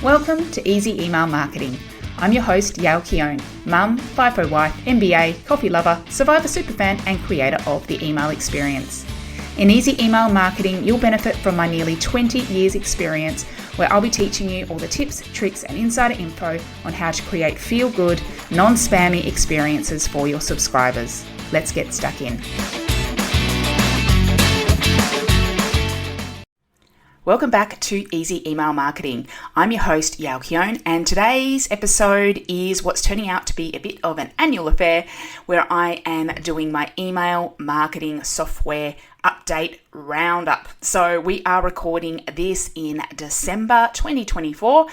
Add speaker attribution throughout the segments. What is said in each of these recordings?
Speaker 1: Welcome to Easy Email Marketing. I'm your host, Yael Keown, mum, FIFO wife, MBA, coffee lover, Survivor superfan, and creator of the email experience. In Easy Email Marketing, you'll benefit from my nearly 20 years experience, where I'll be teaching you all the tips, tricks, and insider info on how to create feel-good, non-spammy experiences for your subscribers. Let's get stuck in. Welcome back to Easy Email Marketing. I'm your host, Yael Keown, and today's episode is what's turning out to be a bit of an annual affair where I am doing my email marketing software update roundup. So we are recording this in December 2024,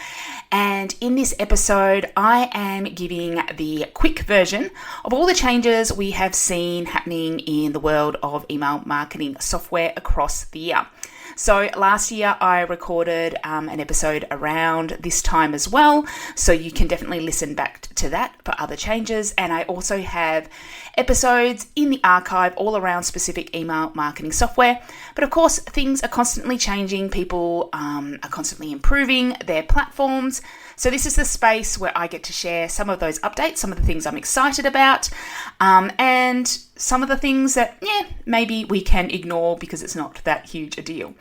Speaker 1: and in this episode I am giving the quick version of all the changes we have seen happening in the world of email marketing software across the year. So last year I recorded an episode around this time as well, so you can definitely listen back to that for other changes. And I also have episodes in the archive all around specific email marketing software. But of course, things are constantly changing. People are constantly improving their platforms. So this is the space where I get to share some of those updates, some of the things I'm excited about, and some of the things that, maybe we can ignore because it's not that huge a deal.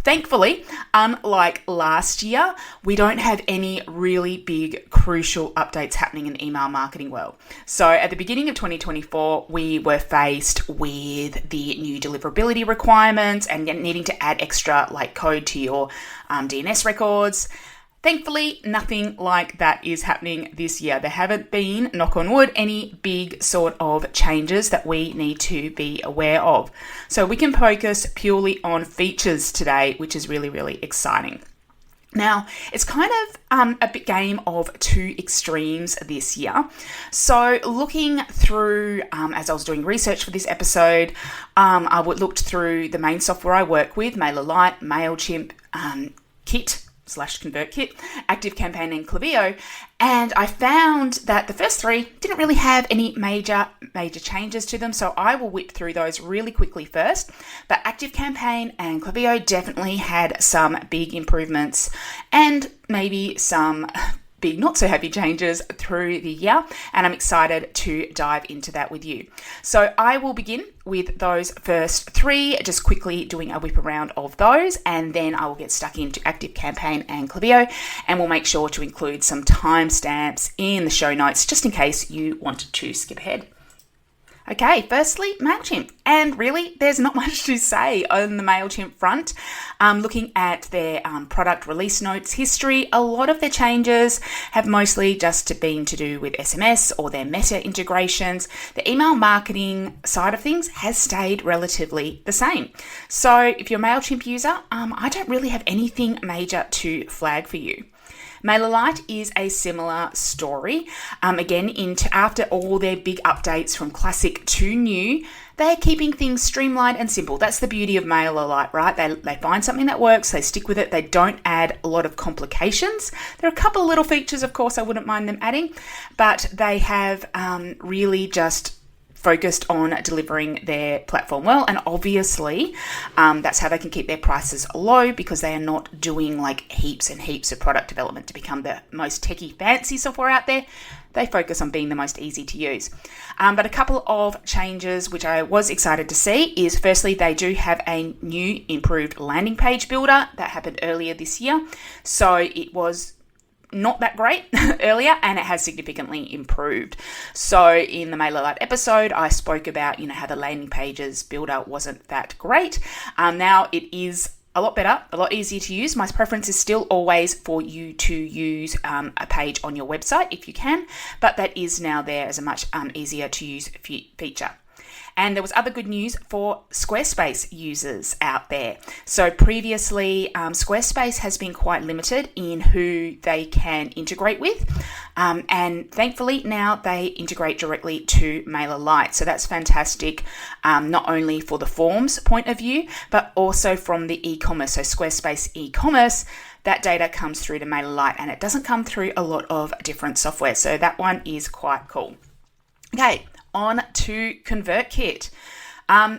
Speaker 1: Thankfully, unlike last year, we don't have any really big, crucial updates happening in the email marketing world. So at the beginning of 2024, we were faced with the new deliverability requirements and needing to add extra code to your DNS records. Thankfully, nothing like that is happening this year. There haven't been, knock on wood, any big sort of changes that we need to be aware of. So we can focus purely on features today, which is really, really exciting. Now, it's kind of a big game of two extremes this year. So looking through, as I was doing research for this episode, I looked through the main software I work with, MailerLite, MailChimp, ConvertKit, ActiveCampaign, and Klaviyo, and I found that the first three didn't really have any major changes to them, so I will whip through those really quickly first. But ActiveCampaign and Klaviyo definitely had some big improvements and maybe some big not so happy changes through the year, and I'm excited to dive into that with you. So I will begin with those first three, just quickly doing a whip around of those, and then I will get stuck into ActiveCampaign and Klaviyo, and we'll make sure to include some timestamps in the show notes just in case you want to skip ahead. Okay, firstly, MailChimp. And really, there's not much to say on the MailChimp front. Looking at their product release notes history, a lot of their changes have mostly just been to do with SMS or their meta integrations. The email marketing side of things has stayed relatively the same. So if you're a MailChimp user, I don't really have anything major to flag for you. MailerLite is a similar story. Again, after all their big updates from classic to new, they're keeping things streamlined and simple. That's the beauty of MailerLite, right? They find something that works, they stick with it, they don't add a lot of complications. There are a couple of little features, of course, I wouldn't mind them adding, but they have really just focused on delivering their platform well, and obviously that's how they can keep their prices low, because they are not doing heaps and heaps of product development to become the most techie fancy software out there. They focus on being the most easy to use. But a couple of changes which I was excited to see is, firstly, they do have a new improved landing page builder that happened earlier this year. So it was not that great earlier, and it has significantly improved. So in the MailerLite episode, I spoke about how the landing pages builder wasn't that great. Now it is a lot better, a lot easier to use. My preference is still always for you to use a page on your website if you can, but that is now there as a much easier to use feature. And there was other good news for Squarespace users out there. So previously, Squarespace has been quite limited in who they can integrate with. And thankfully, now they integrate directly to MailerLite. So that's fantastic, not only for the forms point of view, but also from the e-commerce. So Squarespace e-commerce, that data comes through to MailerLite, and it doesn't come through a lot of different software. So that one is quite cool. Okay. On to ConvertKit,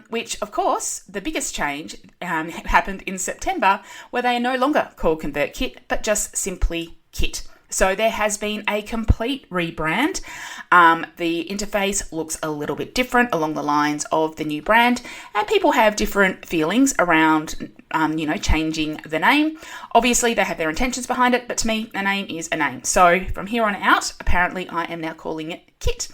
Speaker 1: which, of course, the biggest change happened in September, where they are no longer called ConvertKit, but just simply ConvertKit. So there has been a complete rebrand. The interface looks a little bit different along the lines of the new brand, and people have different feelings around, changing the name. Obviously, they have their intentions behind it, but to me, a name is a name. So from here on out, apparently I am now calling it Kit.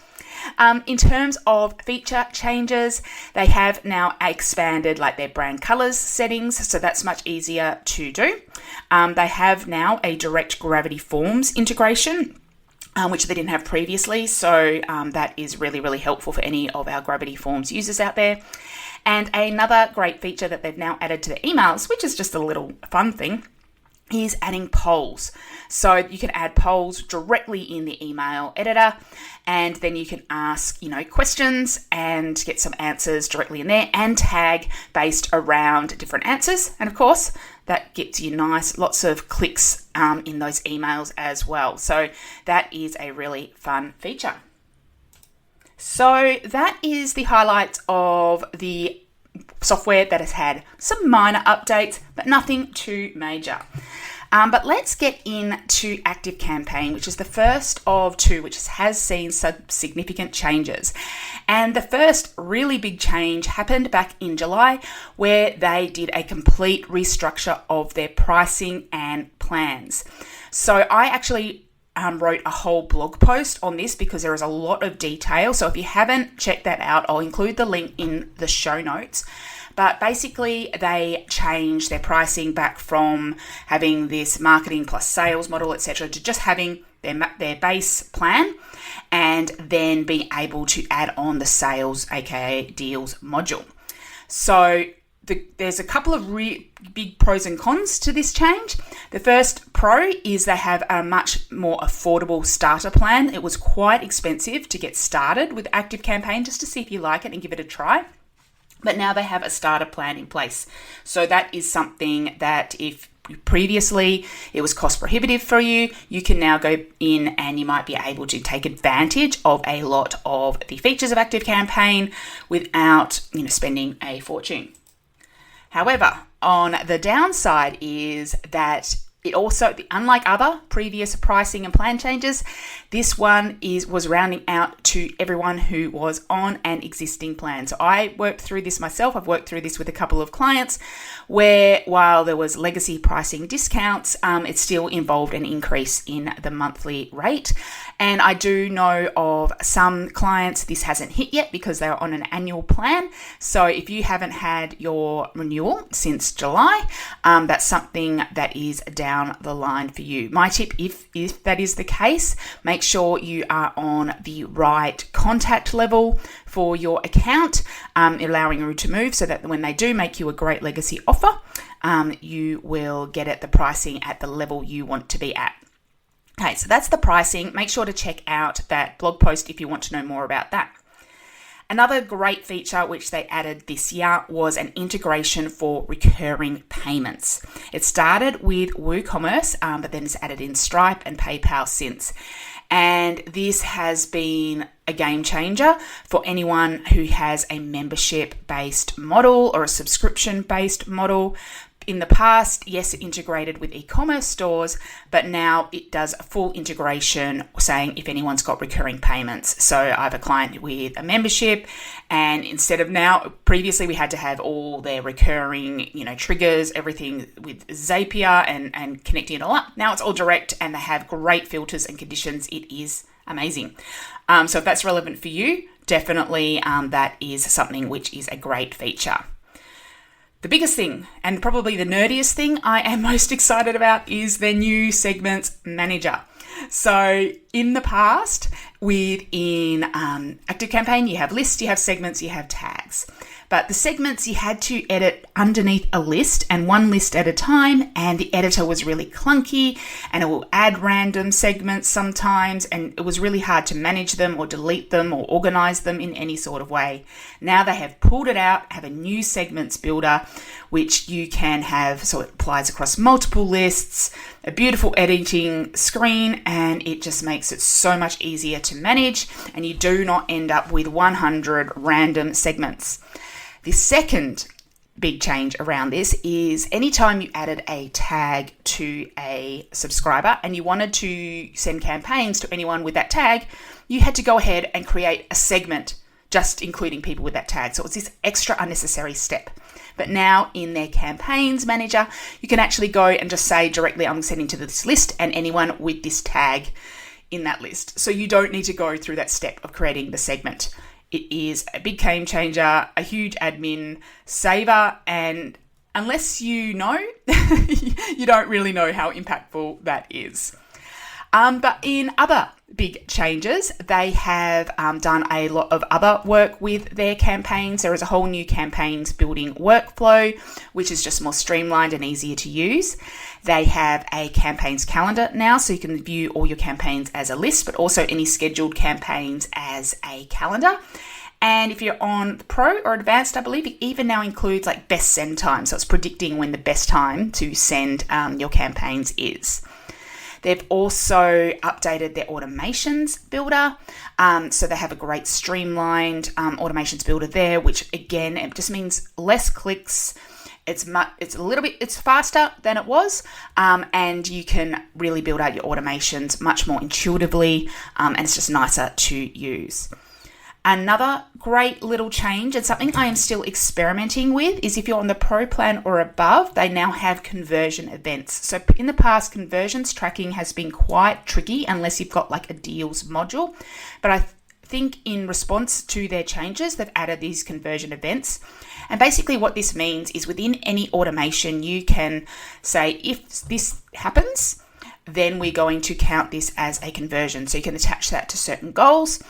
Speaker 1: In terms of feature changes, they have now expanded their brand colors settings, so that's much easier to do. They have now a direct gravity forms integration, which they didn't have previously, so that is really, really helpful for any of our Gravity Forms users out there. And another great feature that they've now added to the emails, which is just a little fun thing, is adding polls. So you can add polls directly in the email editor, and then you can ask, questions and get some answers directly in there and tag based around different answers. And of course, that gets you lots of clicks in those emails as well. So that is a really fun feature. So that is the highlights of the software that has had some minor updates, but nothing too major. But let's get into ActiveCampaign, which is the first of two which has seen some significant changes. And the first really big change happened back in July, where they did a complete restructure of their pricing and plans. So I actually wrote a whole blog post on this because there is a lot of detail. So if you haven't checked that out, I'll include the link in the show notes. But basically, they changed their pricing back from having this marketing plus sales model, etc., to just having their base plan and then being able to add on the sales, aka deals module. So there's a couple of big pros and cons to this change. The first pro is they have a much more affordable starter plan. It was quite expensive to get started with ActiveCampaign just to see if you like it and give it a try. But now they have a starter plan in place. So that is something that if previously it was cost prohibitive for you, you can now go in and you might be able to take advantage of a lot of the features of ActiveCampaign without, spending a fortune. However, on the downside is that it also, unlike other previous pricing and plan changes, this one was rounding out to everyone who was on an existing plan. So I worked through this myself. I've worked through this with a couple of clients where while there was legacy pricing discounts, it still involved an increase in the monthly rate. And I do know of some clients this hasn't hit yet because they're on an annual plan. So if you haven't had your renewal since July, that's something that is down the line for you. My tip, if that is the case, make sure you are on the right contact level for your account, allowing you to move so that when they do make you a great legacy offer, you will get at the pricing at the level you want to be at. Okay, so that's the pricing. Make sure to check out that blog post if you want to know more about that. Another great feature which they added this year was an integration for recurring payments. It started with WooCommerce, but then it's added in Stripe and PayPal since. And this has been a game changer for anyone who has a membership-based model or a subscription-based model. In the past, yes, it integrated with e-commerce stores, but now it does a full integration saying if anyone's got recurring payments. So I have a client with a membership, and instead of previously we had to have all their recurring, triggers, everything with Zapier and connecting it all up. Now it's all direct and they have great filters and conditions. It is amazing. So if that's relevant for you, definitely that is something which is a great feature. The biggest thing, and probably the nerdiest thing I am most excited about, is their new segments manager. So in the past, within ActiveCampaign, you have lists, you have segments, you have tags. But the segments you had to edit underneath a list and one list at a time, and the editor was really clunky and it will add random segments sometimes, and it was really hard to manage them or delete them or organize them in any sort of way. Now they have pulled it out, have a new segments builder, which you can have, so it applies across multiple lists, a beautiful editing screen, and it just makes it so much easier to manage, and you do not end up with 100 random segments. The second big change around this is anytime you added a tag to a subscriber and you wanted to send campaigns to anyone with that tag, you had to go ahead and create a segment just including people with that tag. So it was this extra unnecessary step. But now in their campaigns manager, you can actually go and just say directly, I'm sending to this list and anyone with this tag in that list. So you don't need to go through that step of creating the segment. It is a big game changer, a huge admin saver, and unless you know, you don't really know how impactful that is. But in other big changes, they have done a lot of other work with their campaigns. There is a whole new campaigns building workflow, which is just more streamlined and easier to use. They have a campaigns calendar now, so you can view all your campaigns as a list, but also any scheduled campaigns as a calendar. And if you're on the Pro or Advanced, I believe it even now includes like best send time. So it's predicting when the best time to send your campaigns is. They've also updated their automations builder. So they have a great streamlined automations builder there, which again, it just means less clicks. It's faster than it was, and you can really build out your automations much more intuitively, and it's just nicer to use. Another great little change, and something I am still experimenting with, is if you're on the Pro plan or above, they now have conversion events. So in the past, conversions tracking has been quite tricky unless you've got like a deals module. But I think in response to their changes, they've added these conversion events. And basically what this means is within any automation, you can say, if this happens, then we're going to count this as a conversion. So you can attach that to certain goals.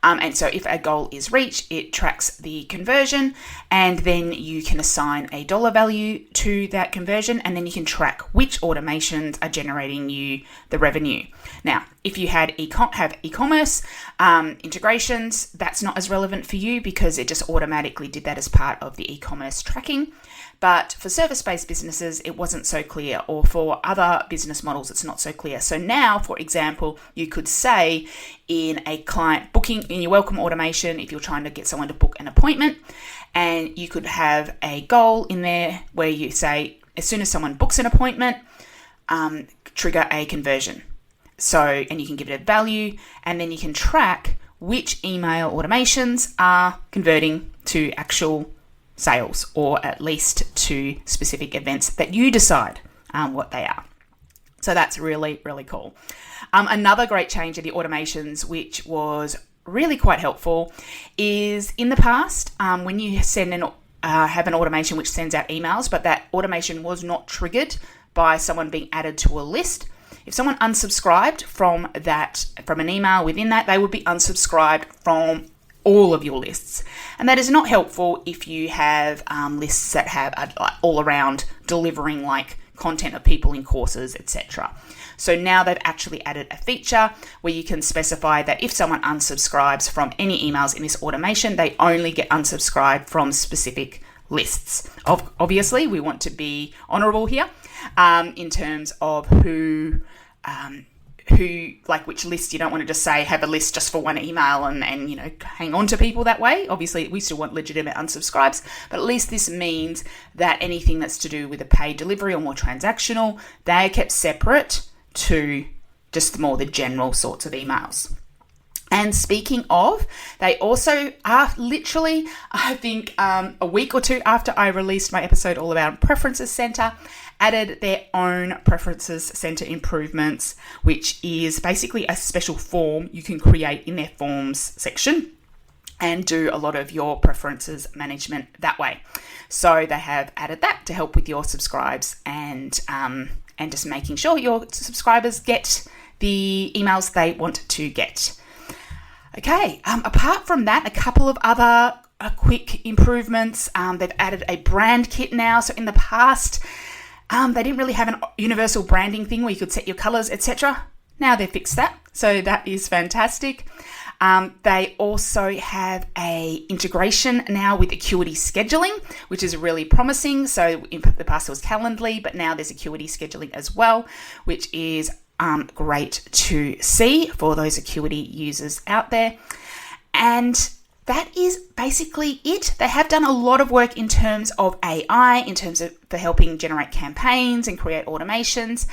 Speaker 1: And so if a goal is reached, it tracks the conversion, and then you can assign a dollar value to that conversion, and then you can track which automations are generating you the revenue. Now, if you have e-commerce integrations, that's not as relevant for you because it just automatically did that as part of the e-commerce tracking. But for service-based businesses, it wasn't so clear, or for other business models, it's not so clear. So now, for example, you could say in a client booking, in your welcome automation, if you're trying to get someone to book an appointment, and you could have a goal in there where you say, as soon as someone books an appointment, trigger a conversion. So, and you can give it a value, and then you can track which email automations are converting to actual sales, or at least to specific events that you decide what they are. So that's really, really cool. Another great change of the automations, which was really quite helpful, is in the past, when you have an automation which sends out emails, but that automation was not triggered by someone being added to a list. If someone unsubscribed from an email within that, they would be unsubscribed from all of your lists. And that is not helpful if you have lists that have all around delivering like content of people in courses, etc. So now they've actually added a feature where you can specify that if someone unsubscribes from any emails in this automation, they only get unsubscribed from specific lists. Obviously, we want to be honorable here in terms of who like which list. You don't want to just say have a list just for one email and hang on to people that way. Obviously we still want legitimate unsubscribes, but at least this means that anything that's to do with a paid delivery or more transactional, they are kept separate to just the general sorts of emails. And speaking of, they also are literally, I think a week or two after I released my episode all about Preferences Center, added their own Preferences Center improvements, which is basically a special form you can create in their forms section and do a lot of your preferences management that way. So they have added that to help with your subscribes and just making sure your subscribers get the emails they want to get. Okay, apart from that, a couple of other quick improvements. They've added a brand kit now. So in the past, they didn't really have an universal branding thing where you could set your colors, etc. Now they've fixed that. So that is fantastic. They also have a integration now with Acuity scheduling, which is really promising. So in the past it was Calendly, but now there's Acuity scheduling as well, which is great to see for those Acuity users out there. And that is basically it. They have done a lot of work in terms of AI, in terms of for helping generate campaigns and create automations.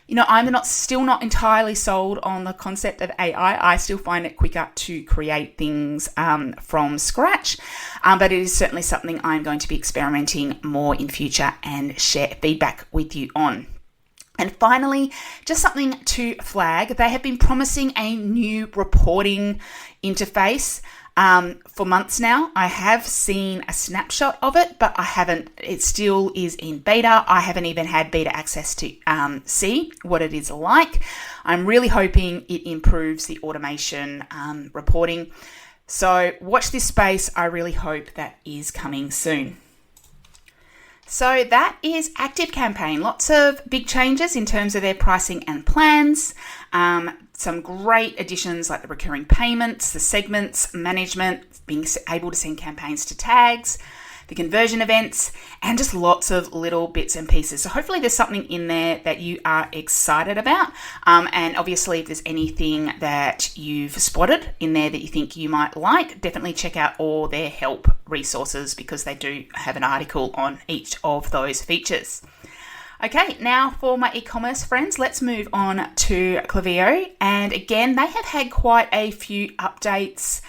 Speaker 1: I'm still not entirely sold on the concept of AI. I still find it quicker to create things from scratch, but it is certainly something I'm going to be experimenting more in future and share feedback with you on. And finally, just something to flag, they have been promising a new reporting interface for months now. I have seen a snapshot of it, but it still is in beta. I haven't even had beta access to see what it is like. I'm really hoping it improves the automation reporting. So watch this space. I really hope that is coming soon. So that is ActiveCampaign. Lots of big changes in terms of their pricing and plans. Some great additions like the recurring payments, the segments management, being able to send campaigns to tags, the conversion events, and just lots of little bits and pieces. So hopefully there's something in there that you are excited about. And obviously if there's anything that you've spotted in there that you think you might like, definitely check out all their help resources because they do have an article on each of those features. Okay, now for my e-commerce friends, let's move on to Klaviyo. And again, they have had quite a few updates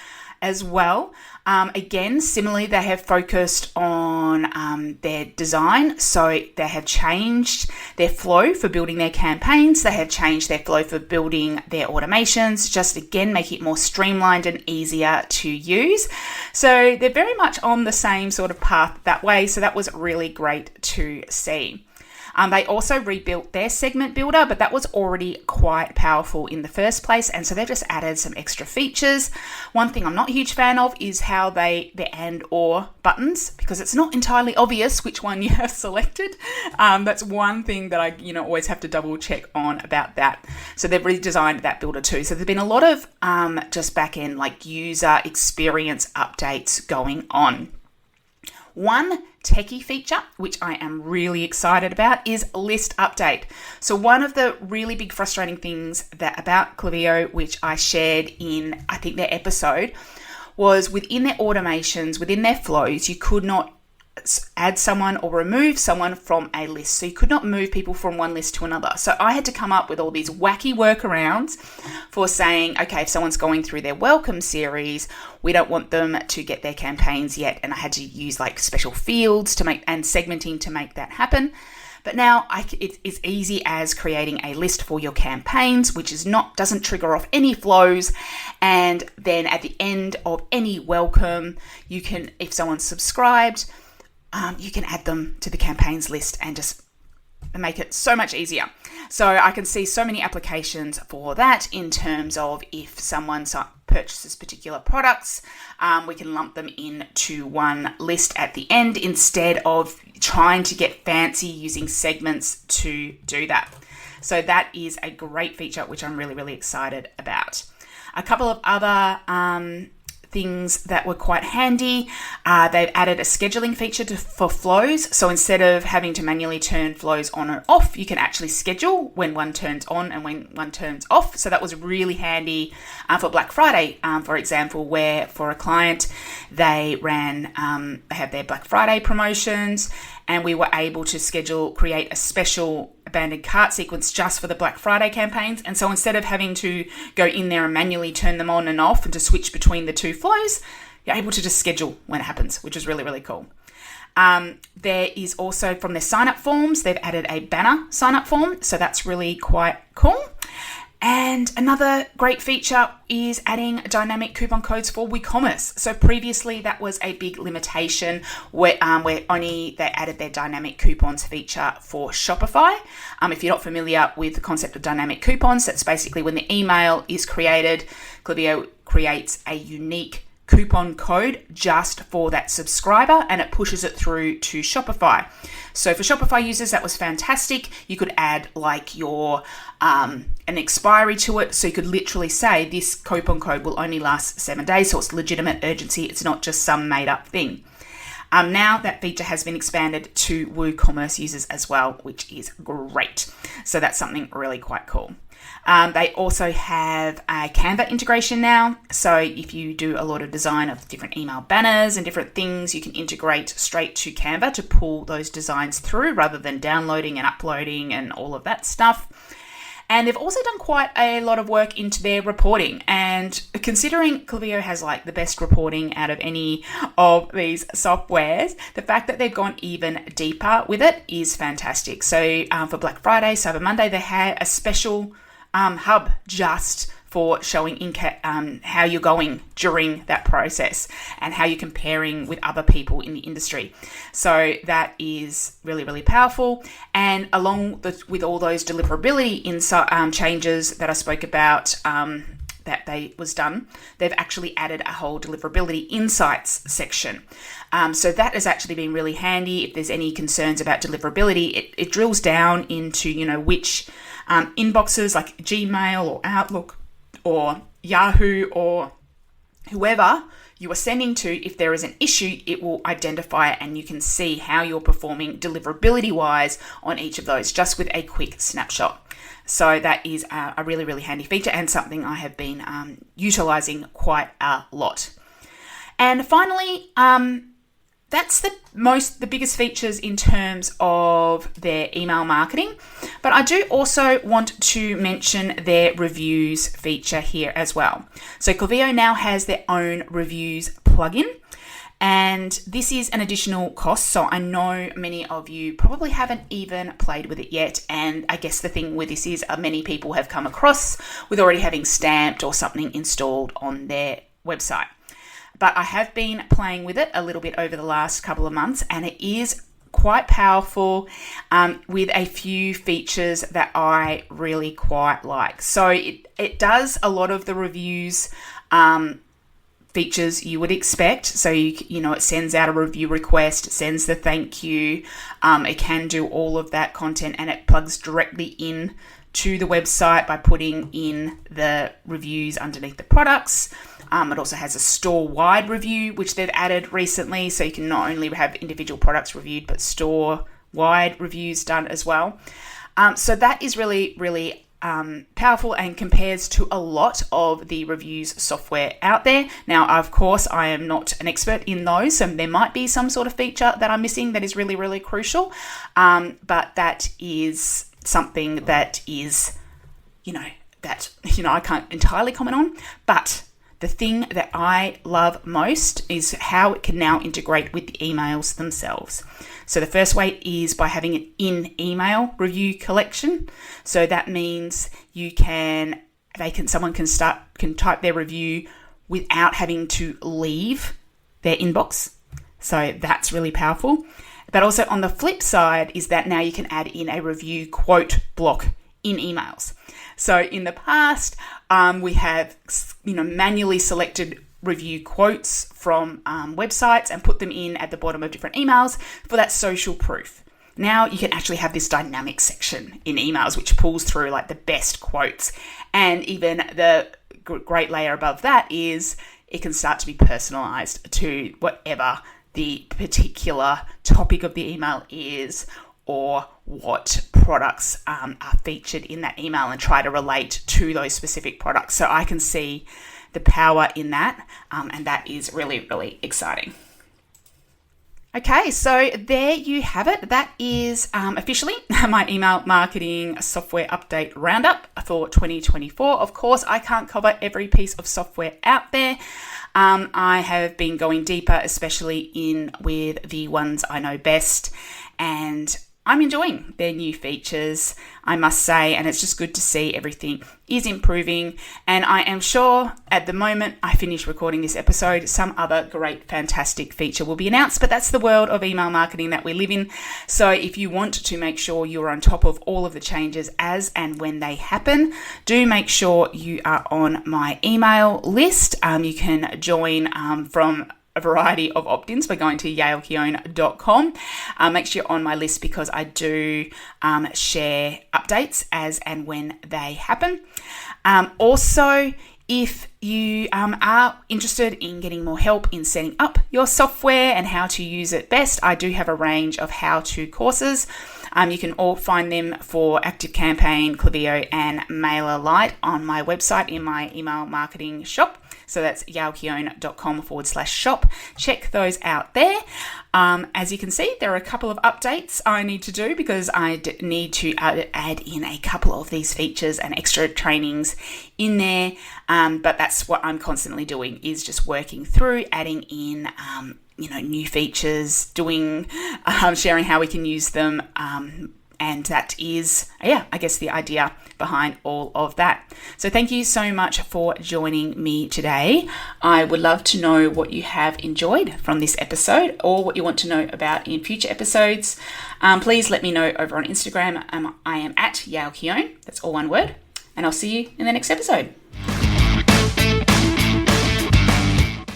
Speaker 1: as well. Again, similarly, they have focused on their design. So they have changed their flow for building their campaigns. They have changed their flow for building their automations, just again, make it more streamlined and easier to use. So they're very much on the same sort of path that way. So that was really great to see. They also rebuilt their segment builder, but that was already quite powerful in the first place. And so they've just added some extra features. One thing I'm not a huge fan of is how the and or buttons, because it's not entirely obvious which one you have selected. That's one thing that I always have to double check on about that. So they've redesigned that builder too. So there's been a lot of just back end like user experience updates going on. One techie feature, which I am really excited about, is list update. So one of the really big frustrating things about Klaviyo, which I shared in, I think, their episode, was within their automations, within their flows, you could not add someone or remove someone from a list. So you could not move people from one list to another. So I had to come up with all these wacky workarounds for saying, okay, if someone's going through their welcome series, we don't want them to get their campaigns yet. And I had to use like special fields to make and segmenting to make that happen. But now it's easy as creating a list for your campaigns, which doesn't trigger off any flows. And then at the end of any welcome, you can, if someone's subscribed, you can add them to the campaigns list and just make it so much easier. So I can see so many applications for that in terms of if someone purchases particular products, we can lump them into one list at the end instead of trying to get fancy using segments to do that. So that is a great feature, which I'm really, really excited about. A couple of other things that were quite handy. They've added a scheduling feature for flows. So instead of having to manually turn flows on or off, you can actually schedule when one turns on and when one turns off. So that was really handy for Black Friday, for example, where for a client, they had their Black Friday promotions, and we were able to create a special abandoned cart sequence just for the Black Friday campaigns. And so instead of having to go in there and manually turn them on and off and to switch between the two flows, you're able to just schedule when it happens, which is really, really cool. There is also from their sign-up forms, they've added a banner sign-up form. So that's really quite cool. And another great feature is adding dynamic coupon codes for WooCommerce. So previously that was a big limitation where only they added their dynamic coupons feature for Shopify. If you're not familiar with the concept of dynamic coupons, that's basically when the email is created, Klaviyo creates a unique coupon code just for that subscriber and it pushes it through to Shopify. So for Shopify users, that was fantastic. You could add like your an expiry to it. So you could literally say this coupon code will only last 7 days. So it's legitimate urgency. It's not just some made up thing. Now that feature has been expanded to WooCommerce users as well, which is great. So that's something really quite cool. They also have a Canva integration now. So if you do a lot of design of different email banners and different things, you can integrate straight to Canva to pull those designs through rather than downloading and uploading and all of that stuff. And they've also done quite a lot of work into their reporting. And considering Klaviyo has like the best reporting out of any of these softwares, the fact that they've gone even deeper with it is fantastic. So for Black Friday, Cyber Monday, they had a special hub just for showing how you're going during that process and how you're comparing with other people in the industry. So that is really, really powerful. And along with all those deliverability changes that I spoke about they've actually added a whole deliverability insights section. So that has actually been really handy. If there's any concerns about deliverability, it drills down into, which inboxes like Gmail or Outlook or Yahoo or whoever you are sending to, if there is an issue, it will identify it and you can see how you're performing deliverability-wise on each of those, just with a quick snapshot. So that is a really, really handy feature and something I have been utilizing quite a lot. And finally, that's the biggest features in terms of their email marketing. But I do also want to mention their reviews feature here as well. So Klaviyo now has their own reviews plugin. And this is an additional cost. So I know many of you probably haven't even played with it yet. And I guess the thing with this is many people have come across with already having Stamped or something installed on their website. But I have been playing with it a little bit over the last couple of months, and it is quite powerful with a few features that I really quite like. So it does a lot of the reviews features you would expect. So, it sends out a review request, sends the thank you. It can do all of that content, and it plugs directly in to the website by putting in the reviews underneath the products. It also has a store-wide review, which they've added recently. So you can not only have individual products reviewed, but store-wide reviews done as well. So that is really, really powerful and compares to a lot of the reviews software out there. Now, of course, I am not an expert in those, so there might be some sort of feature that I'm missing that is really, really crucial. But that is something that is, I can't entirely comment on. But the thing that I love most is how it can now integrate with the emails themselves. So the first way is by having an in-email review collection. So that means someone can type their review without having to leave their inbox. So that's really powerful. But also on the flip side is that now you can add in a review quote block in emails. So in the past, we have manually selected review quotes from websites and put them in at the bottom of different emails for that social proof. Now you can actually have this dynamic section in emails which pulls through like the best quotes, and even the great layer above that is it can start to be personalized to whatever the particular topic of the email is, or what products are featured in that email, and try to relate to those specific products. So I can see the power in that, and that is really, really exciting. Okay, so there you have it. That is officially my email marketing software update roundup for 2024. Of course, I can't cover every piece of software out there. I have been going deeper, especially in with the ones I know best, and I'm enjoying their new features, I must say, and it's just good to see everything is improving. And I am sure at the moment I finish recording this episode, some other great, fantastic feature will be announced, but that's the world of email marketing that we live in. So if you want to make sure you're on top of all of the changes as and when they happen, do make sure you are on my email list. You can join from a variety of opt-ins by going to yaelkeown.com. Make sure you're on my list because I do share updates as and when they happen. Also, If you are interested in getting more help in setting up your software and how to use it best, I do have a range of how-to courses. You can all find them for ActiveCampaign, Klaviyo, and MailerLite on my website in my email marketing shop. So that's yaokeone.com/shop. Check those out there. As you can see, there are a couple of updates I need to do because I need to add in a couple of these features and extra trainings in there. But that's what I'm constantly doing, is just working through, adding in new features, doing sharing how we can use them. And that is, I guess, the idea behind all of that. So thank you so much for joining me today. I would love to know what you have enjoyed from this episode or what you want to know about in future episodes. Please let me know over on Instagram. I am at yaokeone. That's all one word. And I'll see you in the next episode.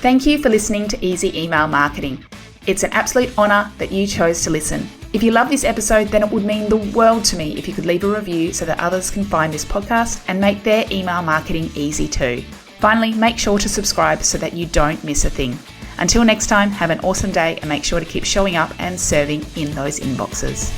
Speaker 1: Thank you for listening to Easy Email Marketing. It's an absolute honor that you chose to listen. If you love this episode, then it would mean the world to me if you could leave a review so that others can find this podcast and make their email marketing easy too. Finally, make sure to subscribe so that you don't miss a thing. Until next time, have an awesome day and make sure to keep showing up and serving in those inboxes.